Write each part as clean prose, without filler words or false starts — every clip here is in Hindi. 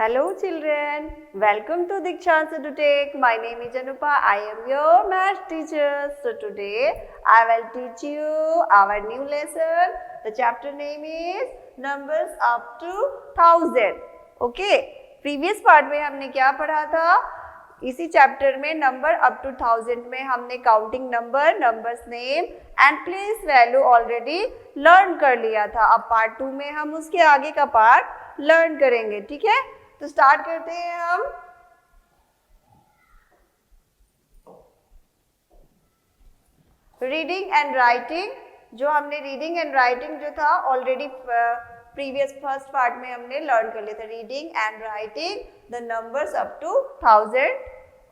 Hello children, welcome to Dikshant Sudutech. My name is Anupa. I am your math teacher. So today I will teach you our new lesson. The chapter name is numbers up to 1000. Okay, previous part में हमने क्या पढ़ा था? इसी चैप्टर में नंबर अप टू 1000 में हमने counting number, numbers name and place value already learn कर लिया था. अब पार्ट 2 में हम उसके आगे का पार्ट लर्न करेंगे. ठीक है, तो स्टार्ट करते हैं हम. Reading and writing. जो हमने रीडिंग एंड राइटिंग जो था ऑलरेडी प्रीवियस फर्स्ट पार्ट में हमने लर्न कर लिया था. Reading and writing the numbers up to 1000.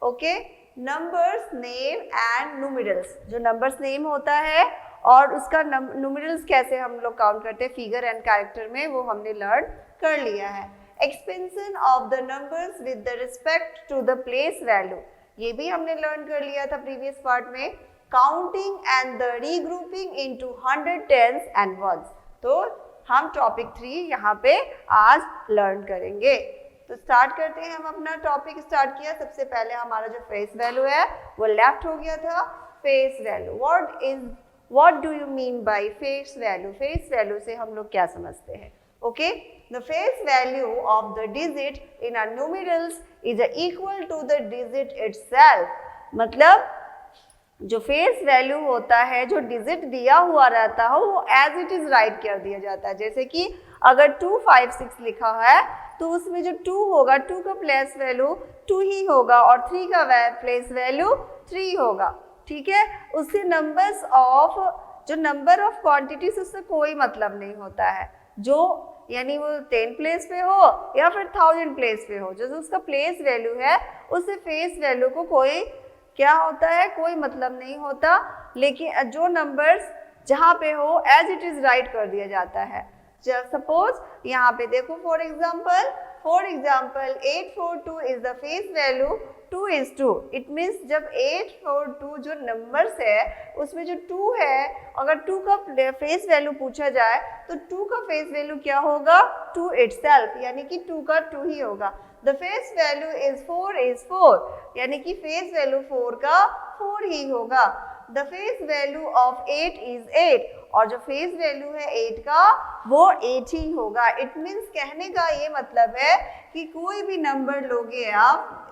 Okay, numbers name and numerals. जो नंबर्स नेम होता है और उसका न्यूमेरल्स कैसे हम लोग काउंट करते हैं फिगर एंड कैरेक्टर में, वो हमने लर्न कर लिया है. Expansion of the numbers with the respect to the place value, ये भी हमने लर्न कर लिया था प्रीवियस पार्ट में. Counting and the regrouping into 100, tens and ones. तो हम टॉपिक 3 यहाँ पे आज लर्न करेंगे. तो स्टार्ट करते हैं. हम अपना टॉपिक स्टार्ट किया. सबसे पहले हमारा जो फेस वैल्यू है वो लेफ्ट हो गया था. Face value, what do you mean by face value? Face value से हम लोग क्या समझते हैं? Okay, the face value of the digit in a numerals is equal to the digit itself. मतलब जो फेस वैल्यू होता है, जो डिजिट दिया हुआ रहता है वो एज इट इज राइट कर दिया जाता है. जैसे कि अगर 256 लिखा है तो उसमें जो 2 होगा, 2 का प्लेस वैल्यू 2 ही होगा और 3 का प्लेस वैल्यू 3 होगा. ठीक है, उससे नंबर्स ऑफ, जो नंबर ऑफ क्वांटिटीज उससे कोई मतलब नहीं होता है. जो यानी वो 10 प्लेस पे हो या फिर 1000 प्लेस पे हो, जो उसका प्लेस वैल्यू है उससे फेस वैल्यू को कोई क्या होता है, कोई मतलब नहीं होता. लेकिन जो नंबर्स जहाँ पे हो एज इट इज राइट कर दिया जाता है. सपोज यहाँ पे देखो, for example 842 is the face value 2:2. It means जब 842 जो नंबर्स है उसमें जो 2 है, अगर 2 का फेस वैल्यू पूछा जाए तो 2 का फेस वैल्यू क्या होगा? 2 itself, यानी कि 2 का 2 ही होगा. द फेस वैल्यू इज 4, यानी कि फेस वैल्यू 4 का 4 ही होगा. The face value of 8 is 8, और जो फेस वैल्यू है 8 का वो 8 ही होगा. इट मीन्स कहने का ये मतलब है कि कोई भी नंबर लोगे आप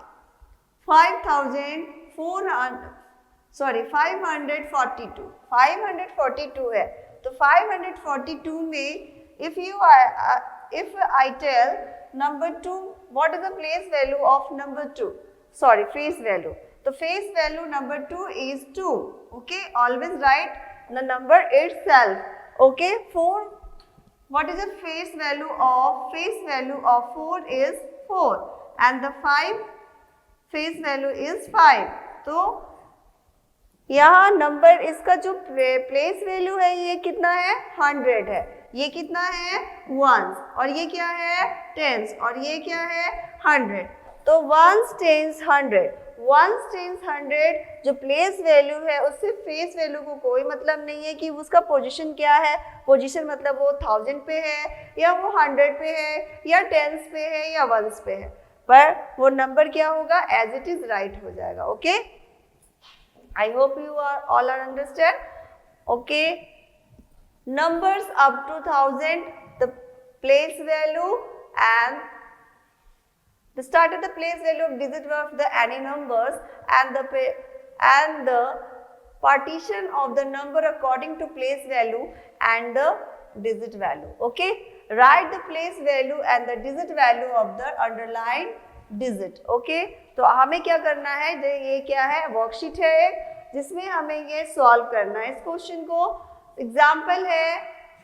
542 है, तो 542 में if I tell number 2, what is the place value of number 2? Sorry, face value. The face value number 2 is 2. Okay, always write the number itself. Okay, 4. What is the face value of 4 is 4, and the 5 face value is 5. तो यहाँ नंबर, इसका जो प्लेस वैल्यू है ये कितना है? 100 है. ये कितना है? 1s, और ये क्या है? 10s, और ये क्या है? 100. तो 1s 10s 100 जो प्लेस वैल्यू है उससे फेस वैल्यू को कोई मतलब नहीं है कि उसका पोजीशन क्या है. पोजीशन मतलब वो 1000 पे है या वो 100 पे है या 10s पे है या 1s पे है, पर वो नंबर क्या होगा? एज इट इज राइट हो जाएगा. Okay, I hope you all are understand. Okay, numbers up to 1000, the place value and the start of the place value of digit of the any numbers and the partition of the number according to place value and the digit value. Okay, write the place value and the digit value of the underlined digit. Okay, तो हमें क्या करना है? ये क्या है? वर्कशीट है जिसमें हमें ये सॉल्व करना है इस क्वेश्चन को. एग्जाम्पल है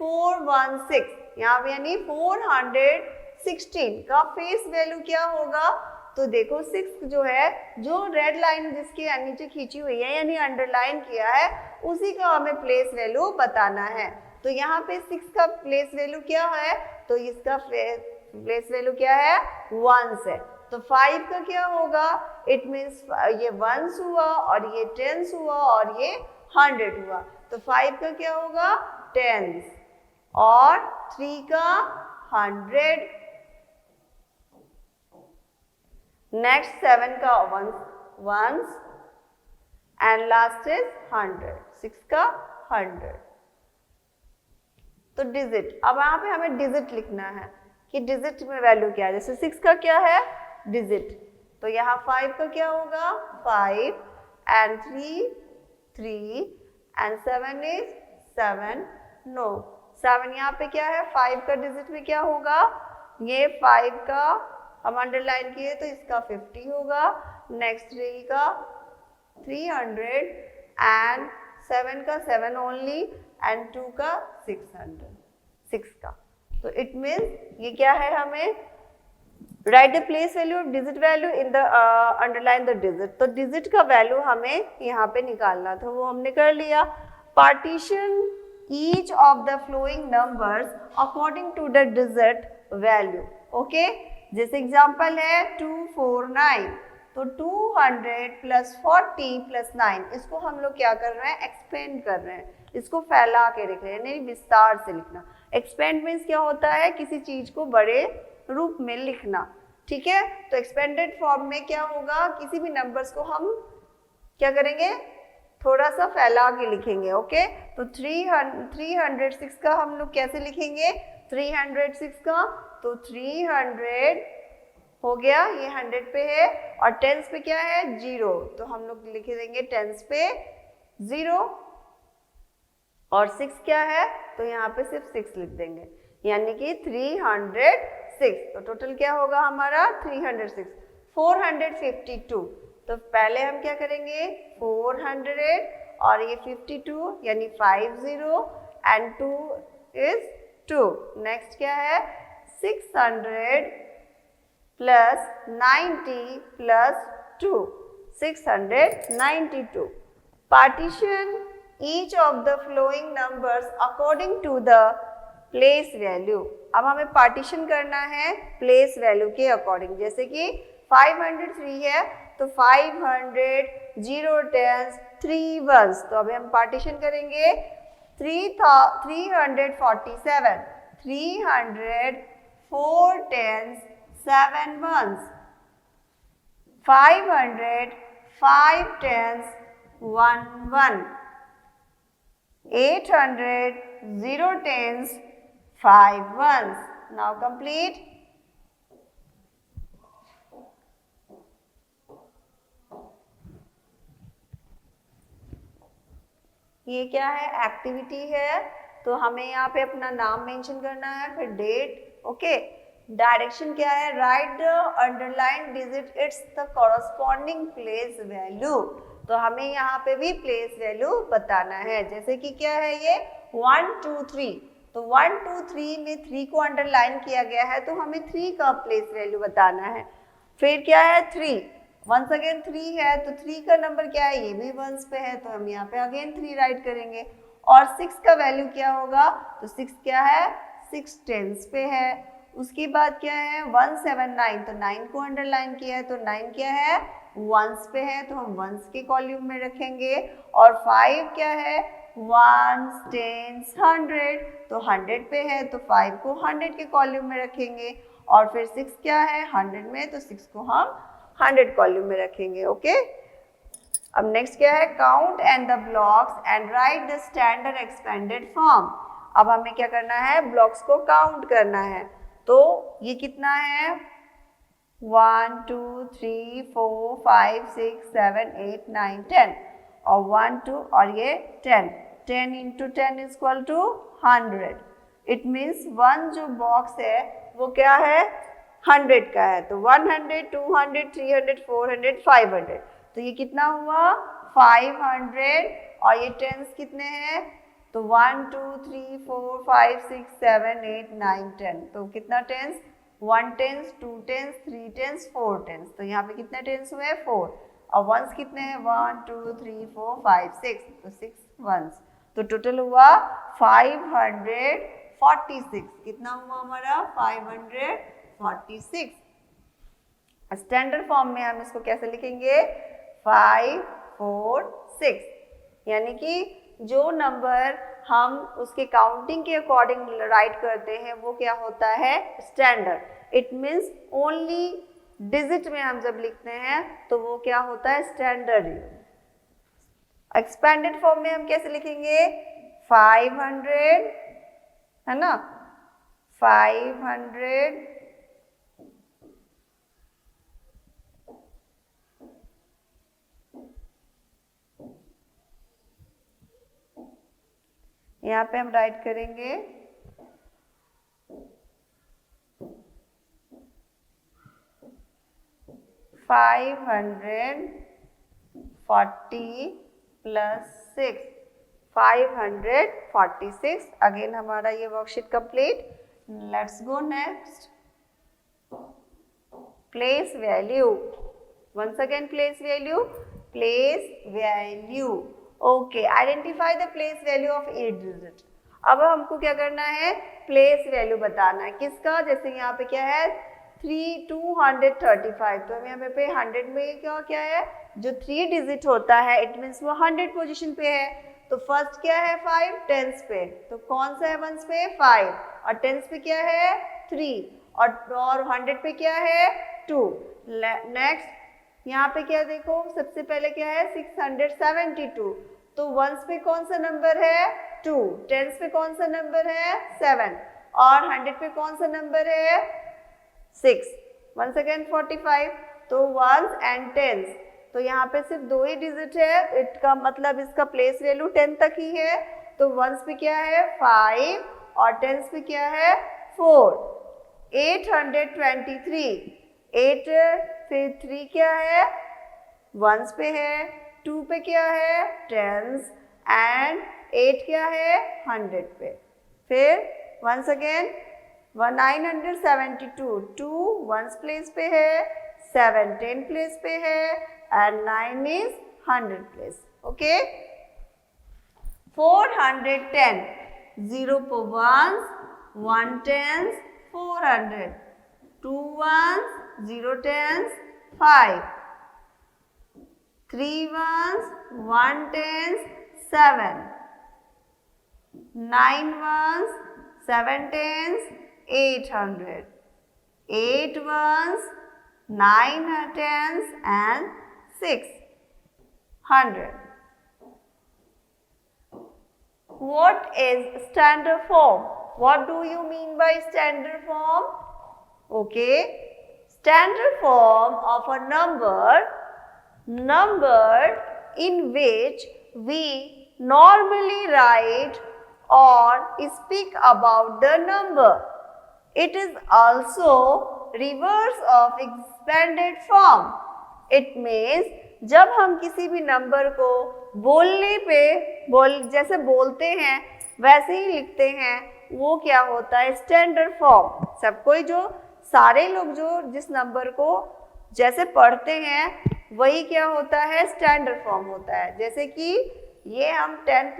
416, यहाँ पे यानी 416 का फेस वैल्यू क्या होगा? तो देखो 6 जो है, जो रेड लाइन जिसके नीचे खींची हुई है यानी अंडरलाइन किया है, उसी का हमें प्लेस वैल्यू बताना है. तो यहाँ पे 6 का प्लेस वैल्यू क्या है? तो इसका प्लेस वैल्यू क्या है? 1s है. तो 5 का क्या होगा? इट मीन्स ये 1s हुआ और ये 10s हुआ और ये 100 हुआ. तो 5 का क्या होगा? 10s, और 3 का 100, नेक्स्ट 7 का वंस एंड लास्ट इज 100, 6 का 100। तो डिजिट, अब यहाँ पे हमें डिजिट लिखना है कि डिजिट में वैल्यू क्या है। जैसे 6 का क्या है डिजिट, तो यहाँ 5 का क्या होगा 5 एंड 3 एंड 7 इज 7। नो 7 यहाँ पे क्या है 5 का डिजिट में क्या होगा, ये 5 का हम अंडरलाइन किए तो इसका 50 होगा, नेक्स्ट 3 का 300 एंड 7 का 7 ओनली एंड 2 का 6 का। तो इट मीन्स ये क्या है, हमें write the place value of digit value in the underline the digit. तो डिजिट का वैल्यू हमें यहाँ पे निकालना था, वो हमने कर लिया। Partition each of the following numbers according to the digit value. Okay, जैसे एग्जांपल है 249, तो 200 प्लस 40 प्लस 9, इसको हम लोग क्या कर रहे हैं एक्सपेंड कर रहे हैं, इसको फैला के लिख रहे हैं, नहीं विस्तार से लिखना। एक्सपेंड मीन्स क्या होता है, किसी चीज को बड़े रूप में लिखना, ठीक है। तो एक्सपेंडेड फॉर्म में क्या होगा, किसी भी नंबर्स को हम क्या करेंगे थोड़ा सा फैला के लिखेंगे। ओके, तो 306 का हम लोग कैसे लिखेंगे, 306 का तो 300 हो गया, ये 100 पे है और टेंस पे क्या है 0, तो हम लोग लिख देंगे टेंस पे 0 और 6 क्या है, तो यहाँ पे सिर्फ 6 लिख देंगे, यानी कि 306। तो टोटल क्या होगा हमारा 306। 452, तो पहले हम क्या करेंगे 400 और ये 52 यानी 50 एंड 2 इज 2। नेक्स्ट क्या है 600 plus 90 plus 2, 692। Partition each of the following numbers according to the place value. अब हमें पार्टीशन करना है प्लेस वैल्यू के अकॉर्डिंग। जैसे कि 503 है तो 500 0 10 3 वंस, तो अभी हम पार्टीशन करेंगे 347 300 4 10 7 वंस, 500 5 10 1 1, 800 0 10 5 ones. Now complete. ये क्या है एक्टिविटी है, तो हमें यहाँ पे अपना नाम मेंशन करना है, फिर डेट। ओके, डायरेक्शन क्या है, right the underline digit it's the corresponding place value. तो हमें यहाँ पे भी प्लेस वैल्यू बताना है। जैसे कि क्या है ये 1 2 3, तो 1 2 3 में 3 को अंडरलाइन किया गया है, तो हमें 3 का प्लेस वैल्यू बताना है। फिर क्या है 3, वंस अगेन 3 है, तो 3 का नंबर क्या है, ये भी वंस पे है, तो हम यहाँ पे अगेन 3 राइट करेंगे। और 6 का वैल्यू क्या होगा, तो 6 क्या है 6 टेंस पे है। उसके बाद क्या है 179, तो 9 को अंडरलाइन किया है, तो 9 क्या है वंस पे है, तो हम वंस के कॉलम में रखेंगे। और 5 क्या है वंस टेंस 100, तो 100 पे है, तो 5 को 100 के कॉलम में रखेंगे। और फिर 6 क्या है 100 में, तो 6 को हम 100 कॉलम में रखेंगे। ओके, अब नेक्स्ट क्या है count and the blocks and right the standard expanded form. अब हमें क्या करना है ब्लॉक्स को काउंट करना है। तो ये कितना है 1 2 3 4 5 6 7 8 9 10 और 1 2 और ये 10 10 into 10 is equal to 100। It means one जो बॉक्स है वो क्या है 100 का है, तो 100 200 300 400 500, तो ये कितना हुआ 500। और ये टेंस कितने हैं, तो 1 2 3 4 5 6 7 8 9 10, तो कितना tens 1 tens 2 tens 3 tens 4 tens, तो यहाँ पे कितने टेंस हुए 4। और वंस कितने हैं 1 2 3 4 5 6, तो 6 वंस, तो टोटल हुआ 546। कितना हुआ हमारा 546। स्टैंडर्ड फॉर्म में हम इसको कैसे लिखेंगे 5 4 6, यानी कि जो नंबर हम उसके काउंटिंग के अकॉर्डिंग राइट करते हैं वो क्या होता है standard. It means only digit में हम जब लिखते हैं तो वो क्या होता है, स्टैंडर्ड यूनिट। एक्सपेंडेड फॉर्म में हम कैसे लिखेंगे, 500, है ना, 500 यहाँ पे हम राइट करेंगे 540 प्लस 6, 546। अगेन हमारा ये worksheet complete. Let's go next. Place value, once again place value, place value, okay, identify the place value of 8 digit। अब हमको क्या करना है, प्लेस वैल्यू बताना है, किसका, जैसे यहाँ पे क्या है 235, तो हम यहाँ पे 100 में क्या है, जो 3 डिजिट होता है इट मीन्स वो 100 पोजीशन पे है। तो फर्स्ट क्या है 5 टेंस पे, तो कौन सा है वंस पे 5, और टेंस पे क्या है 3, और 100 पे क्या है 2। नेक्स्ट यहाँ पे क्या देखो, सबसे पहले क्या है 672, तो वंस पे कौन सा नंबर है 2, टेंस पे कौन सा नंबर है 7, और 100 पे कौन सा नंबर है 6। वंस अगेन 45, तो वंस एंड टेंस, तो यहाँ पे सिर्फ 2 ही डिजिट है, इसका मतलब इसका प्लेस वैल्यू 10 तक ही है। तो वंस पे क्या है 5 और टेंस पे क्या है 4। 823, 8 फिर 3 क्या है वंस पे है, 2 पे क्या है टेंस, एंड 8 क्या है 100 पे। फिर वंस अगेन 972, 2 वंस प्लेस पे है, 7 10 प्लेस पे है, एंड 9 इज 100 प्लेस। ओके, 410, 0 पे once, 1 tense 400, 2 ones, 0 tens 5, 3 ones, 1 tens 7, 9 ones, 7 tens 800, 8 ones, 9 tens and 600. What is standard form? What do you mean by standard form? Okay, standard form of a number in which we normally write or speak about the number. It is also reverse of expanded form. It means जब हम किसी भी नंबर को बोलने पे जैसे बोलते हैं वैसे ही लिखते हैं, वो क्या होता है स्टैंडर्ड फॉर्म। सब कोई जो सारे लोग जो जिस नंबर को जैसे पढ़ते हैं वही क्या होता है स्टैंडर्ड फॉर्म होता है। जैसे कि ये हम 10 +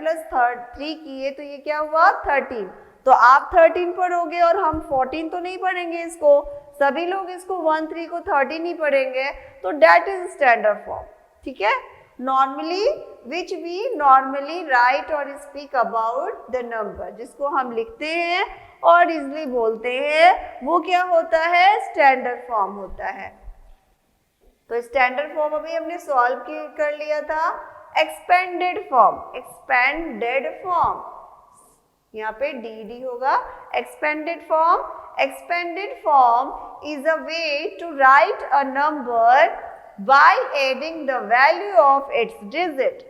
3 किए तो ये क्या हुआ 13, तो आप 13 पढ़ोगे और हम 14 तो नहीं पढ़ेंगे इसको, सभी लोग इसको 1 3 को 13 ही पढ़ेंगे, तो डेट इज स्टैंडर्ड फॉर्म। ठीक है, normally which we normally write और स्पीक अबाउट द नंबर, जिसको हम लिखते हैं और इजली बोलते हैं, वो क्या होता है स्टैंडर्ड फॉर्म होता है। तो स्टैंडर्ड फॉर्म अभी हमने सॉल्व कर लिया था। एक्सपेंडेड फॉर्म, एक्सपेंडेड फॉर्म यहाँ पे डी होगा। Expanded form is a way to write a number by adding the value of its digit.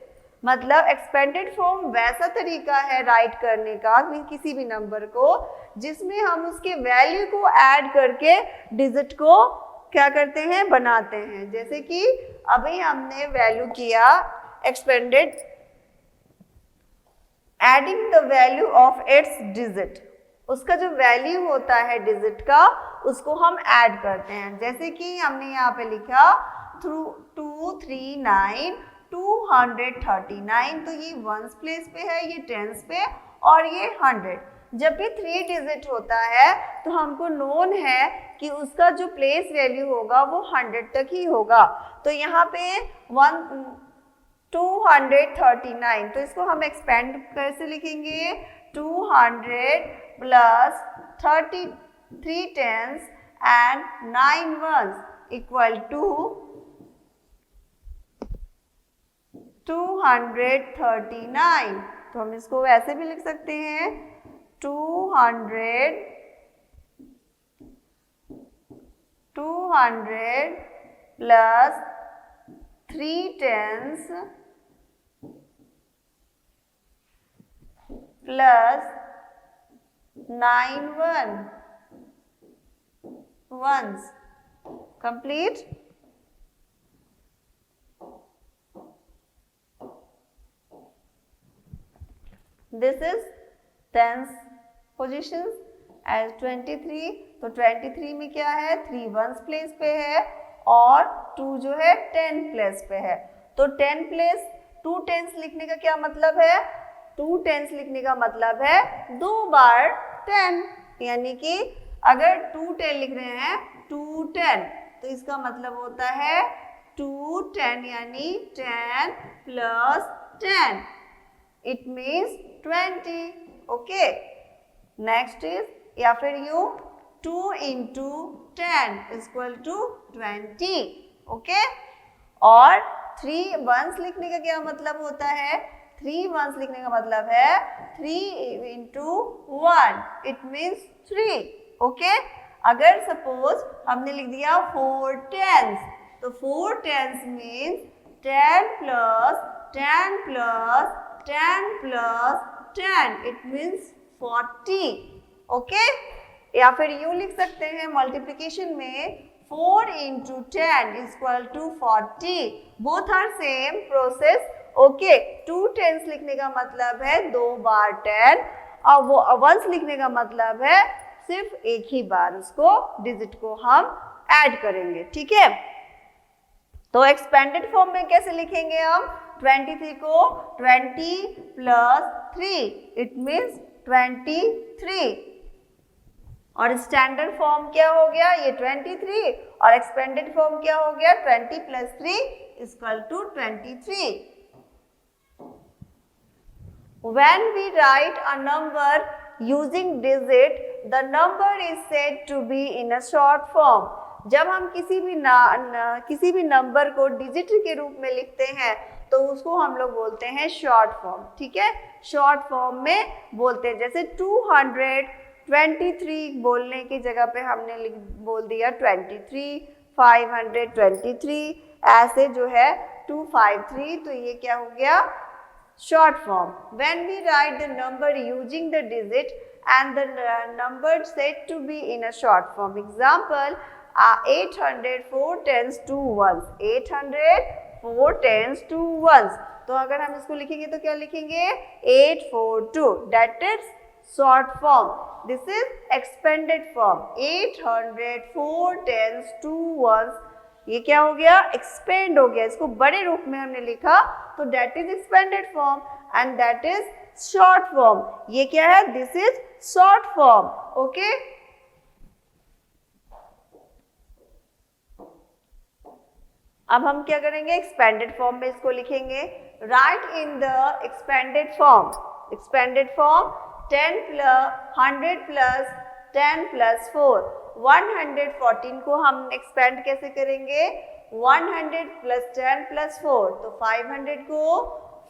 मतलब एक्सपेंडेड फॉर्म वैसा तरीका है राइट करने का किसी भी नंबर को जिसमें हम उसके वैल्यू को ऐड करके डिजिट को क्या करते हैं बनाते हैं। जैसे कि अभी हमने वैल्यू किया expanded, adding the value of its digit, उसका जो वैल्यू होता है डिजिट का उसको हम ऐड करते हैं। जैसे कि हमने यहाँ पे लिखा 239 239, तो ये वंस प्लेस पे है, ये टेंस पे, और ये 100। जब भी 3 डिजिट होता है तो हमको नोन है कि उसका जो प्लेस वैल्यू होगा वो 100 तक ही होगा। तो यहाँ पे 239, तो इसको हम एक्सपेंड कैसे लिखेंगे 200 + 3 tens and 9 ones, equal to 239। तो हम इसको वैसे भी लिख सकते हैं 200 plus 3 tens plus 9 ones complete। This is tens positions as 23। तो 23 में क्या है, 3 ones प्लेस पे है और 2 जो है 10 प्लेस पे है। तो 10 प्लेस 2 tens लिखने का क्या मतलब है, 2 tens लिखने का मतलब है 2 बार 10, यानी कि अगर 2 10 लिख रहे हैं 2 10, तो इसका मतलब होता है 2 10 यानी 10 plus 10, it means 20। Okay, next is या फिर you 2 into 10 equal to 20। Okay, और 3 ones लिखने का क्या मतलब होता है, 3 ones लिखने का मतलब है 3 into 1, इट मीन्स 3। ओके, अगर सपोज हमने लिख दिया 4 tens, तो 4 tens means 10 plus 10 plus 10 plus 10, it means 40। Okay, या फिर यूं लिख सकते हैं मल्टीप्लिकेशन में 4 into 10 equal to 40, both are same process. Okay, 2 tens लिखने का मतलब है 2 बार 10 और वो वंस लिखने का मतलब है सिर्फ एक ही बार उसको डिजिट को हम ऐड करेंगे। ठीक है, तो एक्सपेंडेड फॉर्म में कैसे लिखेंगे हम, 23 को 20 प्लस 3, इट मीन्स 23। और स्टैंडर्ड फॉर्म क्या हो गया, ये 23, और एक्सपेंडेड फॉर्म क्या हो गया 20 plus 3 equal to 23। When we write a number using digit, the number is said to be in a short form। जब हम किसी भी नंबर को डिजिट के रूप में लिखते हैं तो उसको हम लोग बोलते हैं शॉर्ट फॉर्म। ठीक है, शॉर्ट फॉर्म में बोलते हैं, जैसे 223 बोलने की जगह पे हमने बोल दिया 23, 523, ऐसे जो है 253, तो ये क्या हो गया short form। When we write the number using the digit and the number said to be in a short form, example 804 tens 2 ones, 804 tens 2 ones। तो अगर हम इसको लिखेंगे तो क्या लिखेंगे 842, that is short form। This is expanded form, 804 tens 2 ones, ये क्या हो गया एक्सपेंड हो गया, इसको बड़े रूप में हमने लिखा तो that is expanded form and that is short form. ये क्या है, this is short form. Okay, अब हम क्या करेंगे, एक्सपेंडेड फॉर्म में इसको लिखेंगे। Right in the expanded form, 10 plus 100 plus 10 plus 4, 114 को हम एक्सपेंड कैसे करेंगे, 100 प्लस 10 प्लस 4, तो 500 को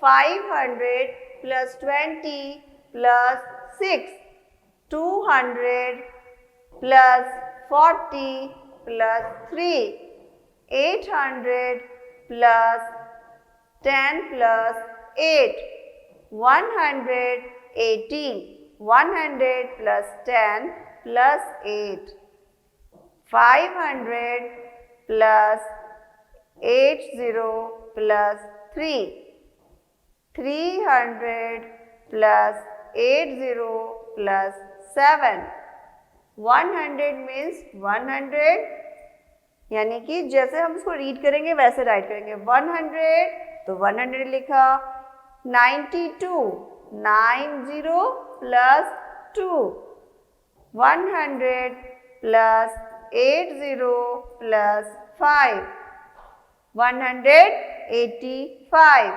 500 plus 20 plus 6, 200 plus 40 plus 3, 800 plus 10 plus 8, 180, 100 plus 10 plus 8, 500 plus 80 plus 3, 300 plus 80 plus 7, 100 means 100, यानी कि जैसे हम इसको रीड करेंगे वैसे राइट करेंगे। 100 तो 100 लिखा, 92 90 plus 2, 100 plus 80 plus 5, 185।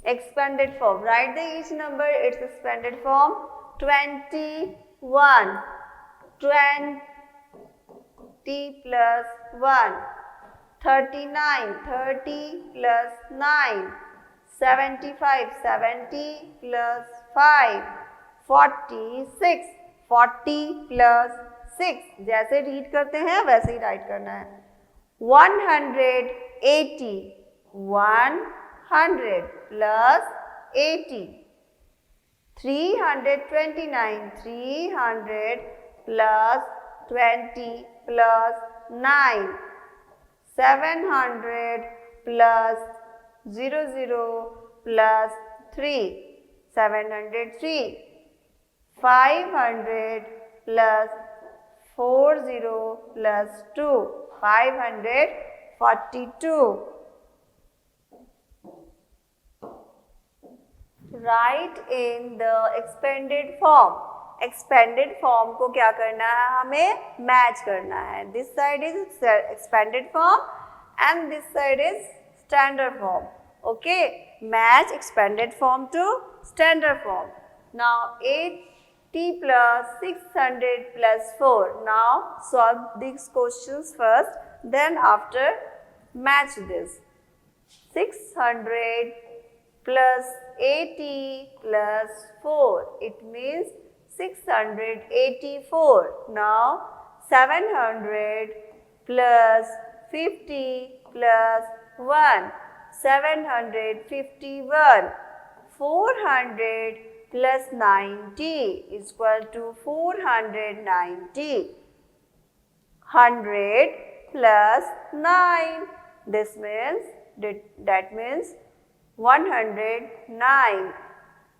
Expanded form, write the each number its expanded form 21, 20 plus 1, 39, 30 plus 9, 75, 70 plus 5, 46, 40 plus 6. जैसे रीड करते हैं वैसे ही राइट करना है. 180, 100 plus 80, 329, 300 plus 20 plus 9, 700 plus 00 plus 3, 703, 500 plus 40 plus 2, 542. Write in the expanded form. Expanded form को क्या करना है, हमें मैच करना है. This side is expanded form and this side is standard form. Okay, match expanded form to standard form. Now 80 plus 600 plus 4. Now solve these questions first, then after match this. 600 plus 80 plus 4, it means 684. Now 700 plus 50 plus 1, 751. 400 plus 90 is equal to 490. 100 plus 9, this means, that means 109.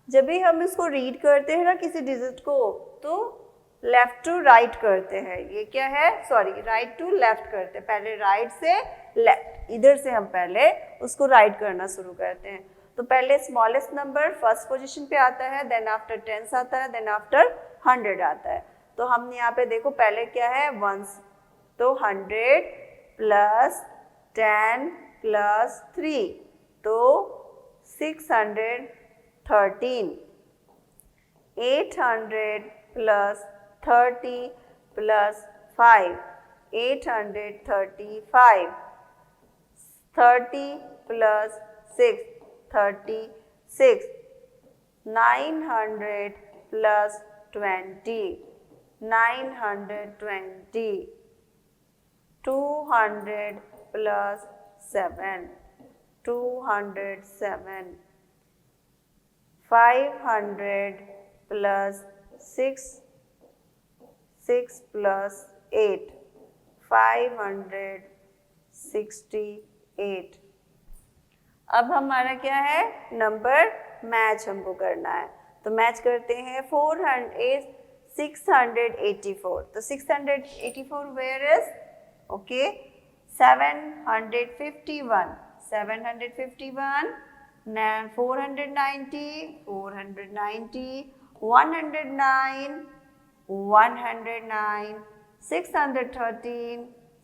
जब भी हम इसको रीड करते हैं ना किसी डिजिट को, तो लेफ्ट टू राइट करते हैं. ये क्या है, सॉरी, राइट टू लेफ्ट करते हैं. पहले राइट से लेफ्ट, इधर से हम पहले उसको राइट करना शुरू करते हैं. तो पहले स्मॉलेस्ट नंबर फर्स्ट पोजीशन पे आता है, देन आफ्टर टेंस आता है, देन आफ्टर 100 आता है. तो हमने यहाँ पे देखो पहले क्या है, वंस. तो 100 प्लस 10 प्लस 3, तो 613. 800 plus 30 plus 5, 835. 30 plus 6, 36. 900 plus 20, 920. 200 plus 7, 207. 500 plus 6, 6 plus 8, 568. अब हमारा क्या है, नंबर मैच हमको करना है. तो मैच करते हैं. 684. तो 684 where is, okay. 751. 751. 490, 490, 109, 109, 613,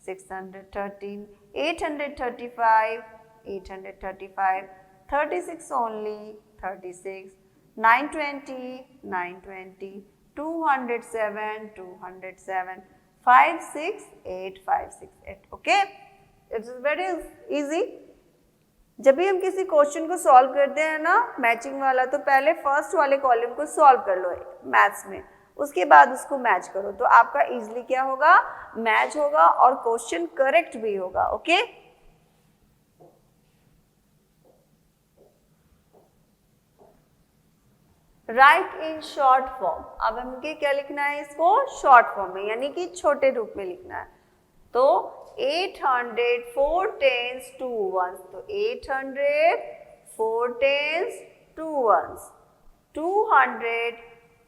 613, 835, 835, 36 only, 36, 920, 920, 207, 207, 568, 568. Okay, it's very easy. जब भी हम किसी क्वेश्चन को सॉल्व करते हैं ना, मैचिंग वाला, तो पहले फर्स्ट वाले कॉलम को सॉल्व कर लो मैथ्स में, उसके बाद उसको मैच करो, तो आपका इजीली क्या होगा, मैच होगा और क्वेश्चन करेक्ट भी होगा. Okay, right in short form. अब हमके क्या लिखना है, इसको शॉर्ट फॉर्म में, यानी कि छोटे रूप में लिखना है. तो 800 4 tens 2 ones. तो 800 4 tens 2 ones. 200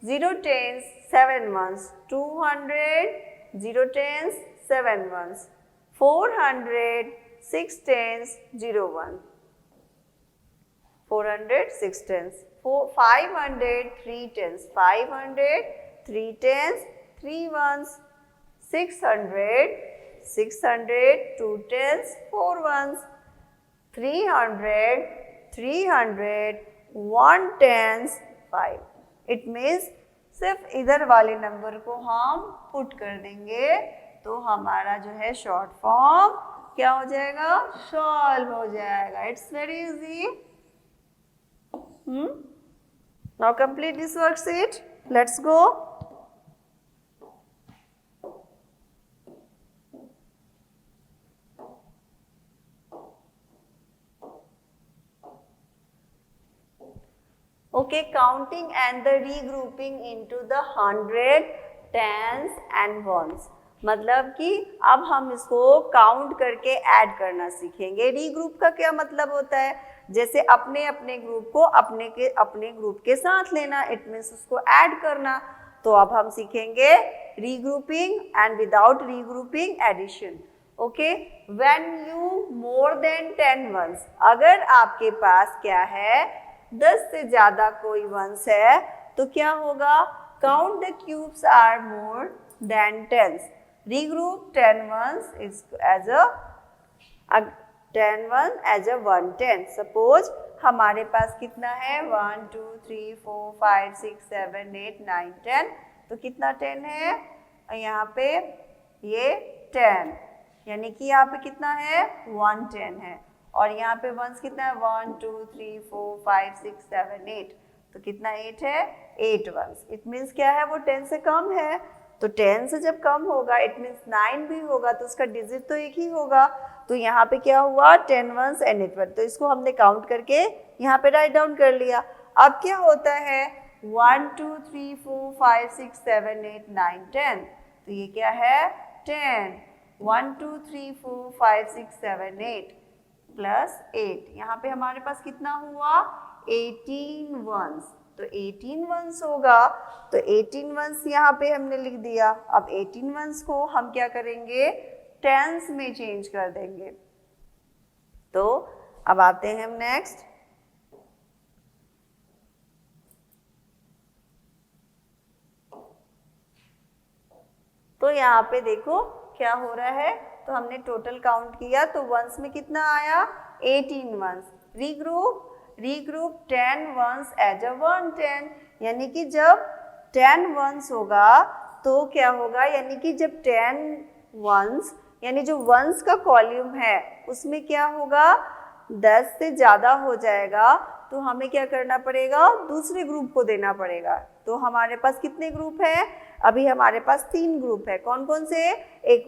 0 tens 7 ones. 200 0 tens 7 ones. 400 6 tens 0 1. 400 6 tens. 500 3 tens. 500 3 tens 3 ones. 600 600 2 tens 4 ones. 300 300 1 tens 5. It means सिर्फ इधर वाले नंबर को हम पुट कर देंगे तो हमारा जो है शॉर्ट फॉर्म क्या हो जाएगा, सॉल्व हो जाएगा. It's very easy. Now complete this worksheet. Let's go. Okay, counting and the regrouping into the 100, tens and ones. मतलब कि अब हम इसको काउंट करके ऐड करना सीखेंगे. रीग्रुप का क्या मतलब होता है, जैसे अपने अपने ग्रुप को अपने ग्रुप के साथ लेना. इट मीन्स उसको ऐड करना. तो अब हम सीखेंगे regrouping and without regrouping addition. Okay, when you more than 10 ones, अगर आपके पास क्या है 10 से ज्यादा कोई वंस है तो क्या होगा, count the cubes are more than tens. Regroup 10 ones as a 10 one as a 110. सपोज हमारे पास कितना है 1 2 3 4 5 6 7 8 9 10. तो कितना 10 है यहाँ पे, ये 10, यानी कि यहाँ पे कितना है 110 है. और यहाँ पे वंस कितना है 1 2 3 4 5 6 7 8. तो कितना 8 है, 8 वंस. इट मीन्स क्या है, वो 10 से कम है. तो 10 से जब कम होगा इट मीन्स 9 भी होगा तो उसका डिजिट तो एक ही होगा. तो यहाँ पे क्या हुआ 10 वंस एंड 8 वंस. तो इसको हमने काउंट करके यहाँ पे राइट डाउन कर लिया. अब क्या होता है 1 2 3 4 5 6 7 8 9 10. तो ये क्या है 10. 1 2 3 4 5 6 7 8 प्लस 8. यहाँ पे हमारे पास कितना हुआ 18 वंस. तो 18 वंस होगा. तो 18 वंस यहाँ पे हमने लिख दिया. अब 18 वंस को हम क्या करेंगे टेंस में चेंज कर देंगे. तो अब आते हैं हम नेक्स्ट. तो यहाँ पे देखो क्या हो रहा है. तो हमने टोटल काउंट किया तो वंस में कितना आया 18 ones. Regroup 10 ones as a 110. यानी कि जब 10 वंस होगा तो क्या होगा, यानी कि जब 10 वंस यानी जो वंस का कॉल्यूम है उसमें क्या होगा 10 से ज़्यादा हो जाएगा तो हमें क्या करना पड़ेगा, दूसरे ग्रुप को देना पड़ेगा. तो हमारे पास कितने ग्रुप है, अभी हमारे पास 3 ग्रुप है. कौन कौन से, एक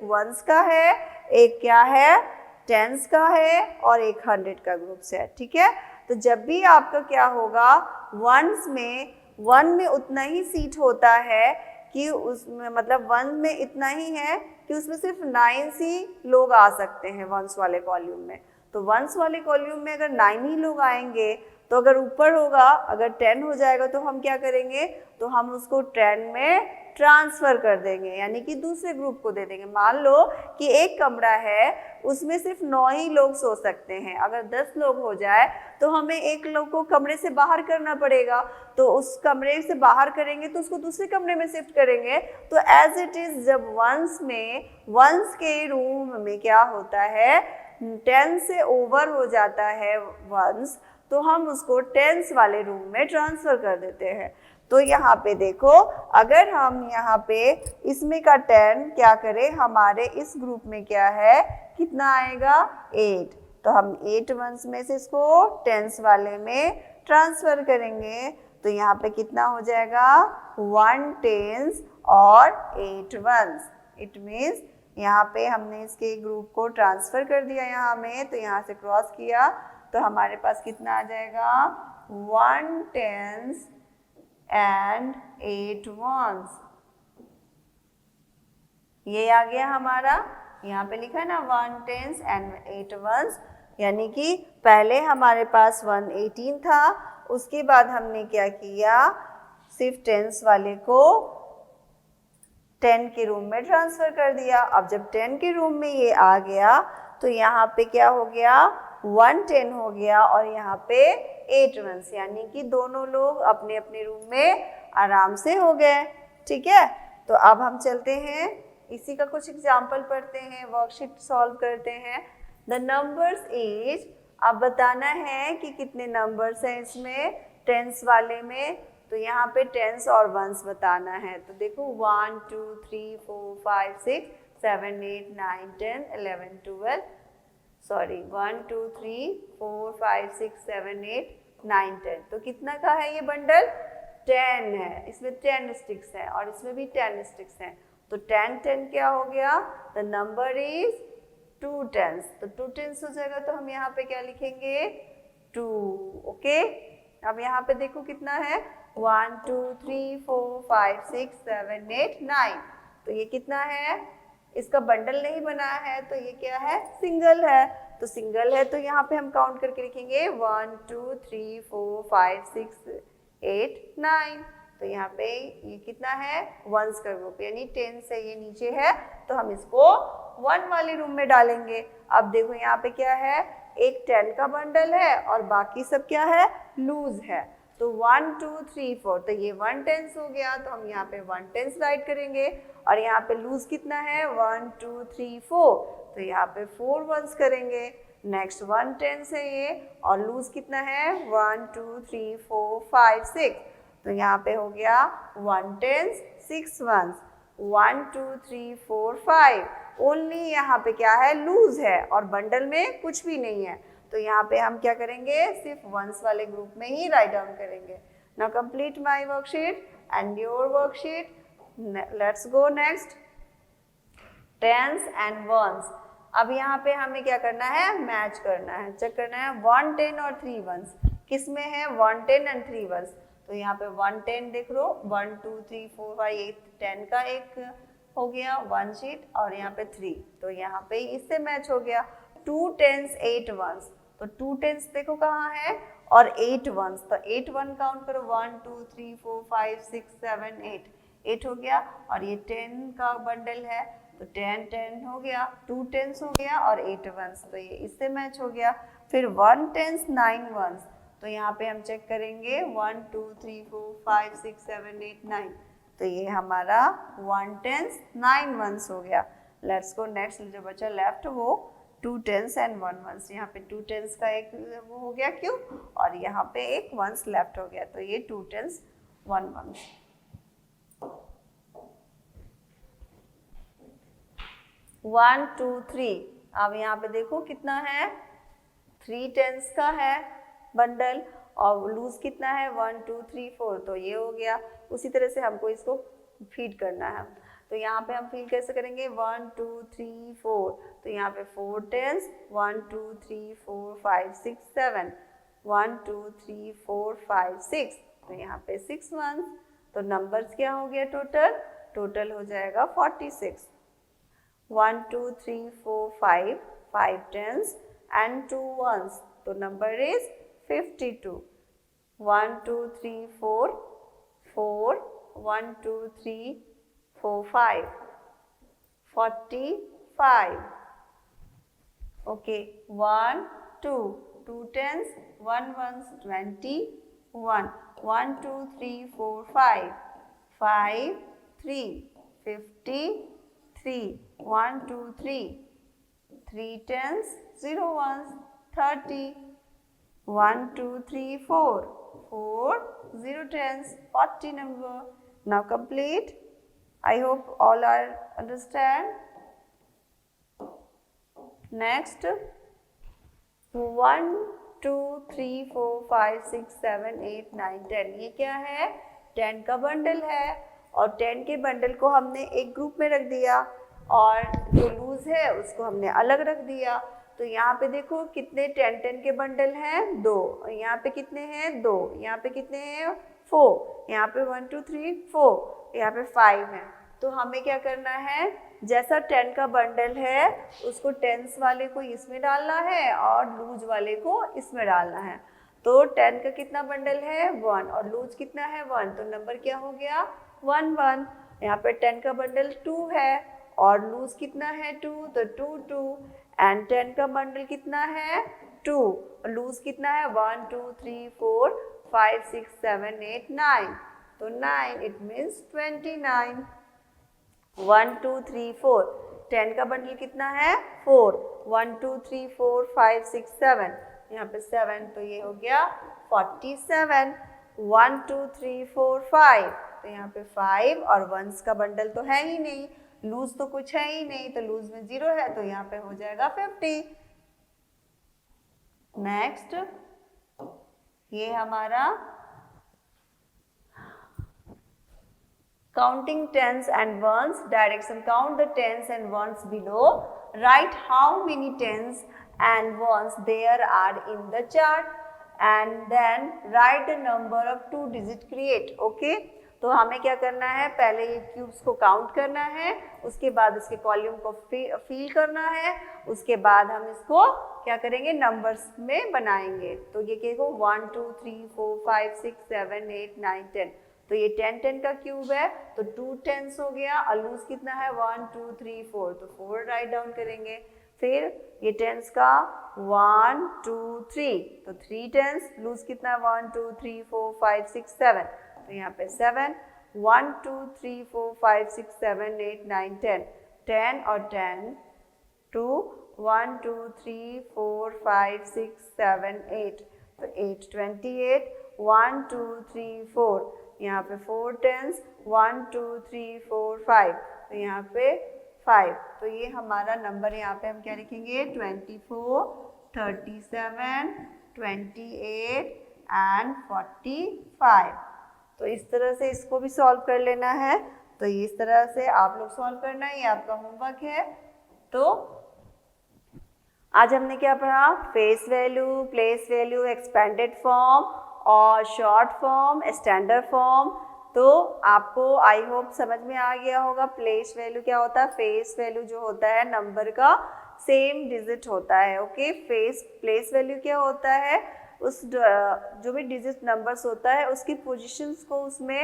वंस का है, एक क्या है टेंस का है और एक 100 का ग्रुप है. ठीक है. तो जब भी आपका क्या होगा वंस में 1 में उतना ही सीट होता है कि उसमें मतलब 1 में इतना ही है कि उसमें सिर्फ 9 ही लोग आ सकते हैं वंस वाले कॉल्यूम में. तो वंस वाले कॉल्यूम में अगर 9 ही लोग आएंगे तो अगर ऊपर होगा अगर 10 हो जाएगा तो हम क्या करेंगे, तो हम उसको 10 में ट्रांसफ़र कर देंगे, यानी कि दूसरे ग्रुप को दे देंगे. मान लो कि एक कमरा है उसमें सिर्फ 9 ही लोग सो सकते हैं. अगर 10 लोग हो जाए तो हमें एक लोग को कमरे से बाहर करना पड़ेगा. तो उस कमरे से बाहर करेंगे तो उसको दूसरे कमरे में शिफ्ट करेंगे. तो एज इट इज़ जब वंस के रूम में क्या होता है 10 से ओवर हो जाता है वंस, तो हम उसको टेंस वाले रूम में ट्रांसफ़र कर देते हैं. तो यहाँ पे देखो अगर हम यहाँ पे इसमें का 10 क्या करें, हमारे इस ग्रुप में क्या है कितना आएगा 8. तो हम 8 वंस में से इसको टेंस वाले में ट्रांसफ़र करेंगे. तो यहाँ पे कितना हो जाएगा 1 टेंस और 8 वंस. इट मीन्स यहाँ पे हमने इसके ग्रुप को ट्रांसफ़र कर दिया यहाँ में. तो यहाँ से क्रॉस किया तो हमारे पास कितना आ जाएगा 1 टेंस एंड 8 वंस. ये आ गया हमारा, यहाँ पे लिखा है ना 1 टेंस एंड 8 वंस. यानी कि पहले हमारे पास 118 था, उसके बाद हमने क्या किया सिर्फ टेंस वाले को 10 के रूम में ट्रांसफ़र कर दिया. अब जब 10 के रूम में ये आ गया तो यहाँ पे क्या हो गया 110 हो गया और यहाँ पे 8 वंस, यानी कि दोनों लोग अपने अपने रूम में आराम से हो गए. ठीक है. तो अब हम चलते हैं इसी का कुछ एग्जाम्पल पढ़ते हैं, वर्कशीट सॉल्व करते हैं. द नंबर्स इज, अब बताना है कि कितने नंबर्स हैं इसमें टेंस वाले में तो यहाँ पे टेंस और वंस बताना है। तो देखो 1 2 3 4 5 6 7 8 9 10 11 12 सॉरी 1 2 3 4 5 6 7 8 9 10। तो कितना का है ये बंडल? 10 है। इसमें 10 स्टिक्स है और इसमें भी 10 स्टिक्स हैं। तो 10 10 क्या हो गया? The number is 2 tens. तो 2 टेंस हो जाएगा तो हम यहाँ पे क्या लिखेंगे? 2। ओके, अब यहाँ पे देखो कितना है? 1 2 3 4 5 6 7 8 9। तो ये कितना है? इसका बंडल नहीं बना है तो ये क्या है? सिंगल है। तो सिंगल है तो यहाँ पे हम काउंट करके लिखेंगे 1 2 3 4 5 6 8 9। तो यहाँ पे ये कितना है? वंस का ग्रुप, यानी 10 से ये नीचे है तो हम इसको 1 वाले रूम में डालेंगे। अब देखो यहाँ पे क्या है? एक 10 का बंडल है और बाकी सब क्या है? लूज है। तो 1 2 3 4 तो ये 1 टेंस हो गया, तो हम यहाँ पे 1 टेंस राइट करेंगे। और यहाँ पे लूज कितना है? 1 2 3 4, तो यहाँ पे 4 वंस करेंगे। नेक्स्ट 1 टेंस है ये, और लूज कितना है? 1 2 3 4 5 6, तो यहाँ पे हो गया 1 टेंस 6 वंस। 1 2 3 4 5, ओनली यहाँ पे क्या है? लूज है और बंडल में कुछ भी नहीं है। तो यहाँ पे हम क्या करेंगे? सिर्फ वंस वाले ग्रुप में ही राइट डाउन करेंगे। Now complete my worksheet and your worksheet. Let's go next, tens and ones. अब यहाँ पे हमें क्या करना है? मैच करना है, चेक करना है 1 10 और 3 वंस किस में है? 1 10 एंड 3 वंस। तो यहाँ पे 1 10 देख लो, 1 2 3 4 5 8 10 का एक हो गया 1 शीट, और यहाँ पे 3, तो यहाँ पे इससे मैच हो गया। 2 टेंस 8 वंस, तो 2 टेंस देखो कहाँ है, और 8 वंस, तो 8 वन काउंट करो, 1 2 3 4 5 6 7 8 हो गया। और ये 10 का बंडल है तो 10 10 हो गया, 2 टेंस हो गया और 8 वंस, तो ये इससे मैच हो गया। फिर 1 टेंस 9 वंस, तो यहाँ पे हम चेक करेंगे 1 2 3 4 5 6 7 8 9, तो ये हमारा 1 टेंस 9 वंस हो गया। लेट्स गो नेक्स्ट, जो बचा लेफ्ट वो 2 टेंस एंड 1 वंस। यहाँ पे 2 टेंस का एक वो हो गया क्यों, और यहाँ पे एक वंस लेफ्ट हो गया, तो ये 2 tens 1 ones. One two three, अब यहाँ पे देखो कितना है? 3 टेंस का है बंडल, और लूज कितना है? 1 2 3 4, तो ये हो गया। उसी तरह से हमको इसको फीड करना है, तो यहाँ पे हम फीड कैसे करेंगे? 1 2 3 4, तो यहाँ पे 4 टेंस 1 2 3 4 5 6 7, 1 2 3 4 5 6, तो यहाँ पे 6 वंस, तो नंबर्स क्या हो गया? टोटल हो जाएगा 46। 1 2 3 4 5 टेंस and 2 ones, तो number is 52। 1 2 3 4 1 2 3 4 5 45। Okay, 1 2 tens 1 ones 21। 1 2 3 4 5 3 53। 1 2 3 tens 0 ones 30। 1 2 3 4 0 tens 40 number. Now complete. I hope all are understand. Next 1 2 3 4 5 6 7 8 9 10, ये क्या है? 10 का बंडल है, और 10 के बंडल को हमने एक ग्रुप में रख दिया, और जो लूज है उसको हमने अलग रख दिया। तो यहाँ पे देखो कितने 10 के बंडल हैं? 2। यहाँ पे कितने हैं? 2। यहाँ पे कितने हैं? 4। यहाँ पे 1 2 3 4, यहाँ पे 5 है। तो हमें क्या करना है? जैसा 10 का बंडल है उसको टेंस वाले को इसमें डालना है और लूज वाले को इसमें डालना है। तो 10 का कितना बंडल है? 1, और लूज कितना है? 1, तो नंबर क्या हो गया? 1 1। यहाँ पे 10 का बंडल 2 है, और लूज कितना है? 2, तो 2 2। एंड 10 का बंडल कितना है? 2, और लूज कितना है? 1 2 3 4 5 6 7 8 9, तो 9, इट मीन्स 29। 1 2 3 4, 10 का बंडल कितना है? 4। 1 2 3 4 5 6 7, यहाँ पे 7, तो ये हो गया 47। 1 2 3 4 5, तो यहाँ पे 5 और वंस का बंडल तो है ही नहीं, लूज तो कुछ है ही नहीं, तो लूज में 0 है, तो यहाँ पे हो जाएगा 50। नेक्स्ट ये हमारा counting tens and ones direction. Count the tens and ones below. Write how many tens and ones there are in the chart and then write the number of 2-digit create. Okay? तो हमें क्या करना है, पहले ये क्यूब्स को काउंट करना है, उसके बाद इसके कॉलम को फिल करना है, उसके बाद हम इसको क्या करेंगे, नंबर्स में बनाएंगे। तो ये क्या 1 2 3 4 5 6 7 8 9 10, तो ये 10 10 का क्यूब है, तो 2 टेंस हो गया, और लूज कितना है 1 2 3 4, तो 4 राइट डाउन करेंगे। फिर ये टेंस का 1 2 3, तो 3 टेंस, लूज कितना 1 2 3 4 5 6 7, तो यहाँ पे 7 1 2 3 4 5 6 7 8 9 10, 10 और 10 2 1 2 3 4 5 6 7 8, तो 8 28 1 2 3 4, यहाँ पे 4 टेंस 1 2 3 4 5, तो यहाँ पे 5, तो ये हमारा नंबर यहाँ पे हम क्या लिखेंगे 24 37 28 एंड 45। तो इस तरह से इसको भी सॉल्व कर लेना है, तो इस तरह से आप लोग सॉल्व करना है, ये आपका होमवर्क है। तो आज हमने क्या पढ़ा, face value, place value, expanded form और शॉर्ट फॉर्म, स्टैंडर्ड फॉर्म। तो आपको आई होप समझ में आ गया होगा। प्लेस वैल्यू क्या होता है, फेस वैल्यू जो होता है नंबर का सेम डिजिट होता है। ओके, प्लेस वैल्यू क्या होता है, उस जो भी डिजिट नंबर्स होता है उसकी पोजीशंस को उसमें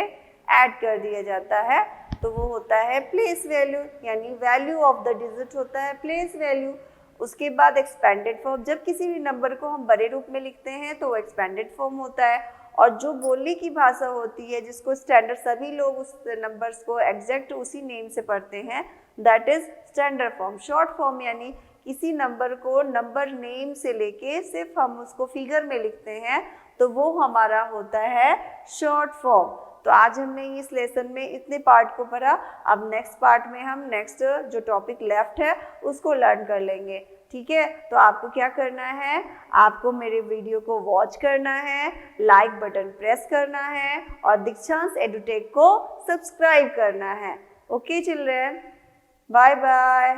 ऐड कर दिया जाता है, तो वो होता है प्लेस वैल्यू, यानी वैल्यू ऑफ द डिजिट होता है प्लेस वैल्यू। उसके बाद एक्सपेंडेड फॉर्म, जब किसी भी नंबर को हम बड़े रूप में लिखते हैं तो वो एक्सपेंडेड फॉर्म होता है, और जो बोलने की भाषा होती है जिसको स्टैंडर्ड सभी लोग उस नंबर्स को एग्जैक्ट उसी नेम से पढ़ते हैं, that is standard form. Short form यानी किसी नंबर को नंबर नेम से लेके सिर्फ हम उसको फिगर में लिखते हैं, तो वो हमारा होता है शॉर्ट फॉर्म। तो आज हमने इस लेसन में इतने पार्ट को पढ़ा। अब नेक्स्ट पार्ट में हम नेक्स्ट जो टॉपिक लेफ्ट है उसको लर्न कर लेंगे। ठीक है, तो आपको क्या करना है, आपको मेरे वीडियो को वॉच करना है, लाइक बटन प्रेस करना है और दीक्षांश एडुटेक को सब्सक्राइब करना है। Okay children, bye bye.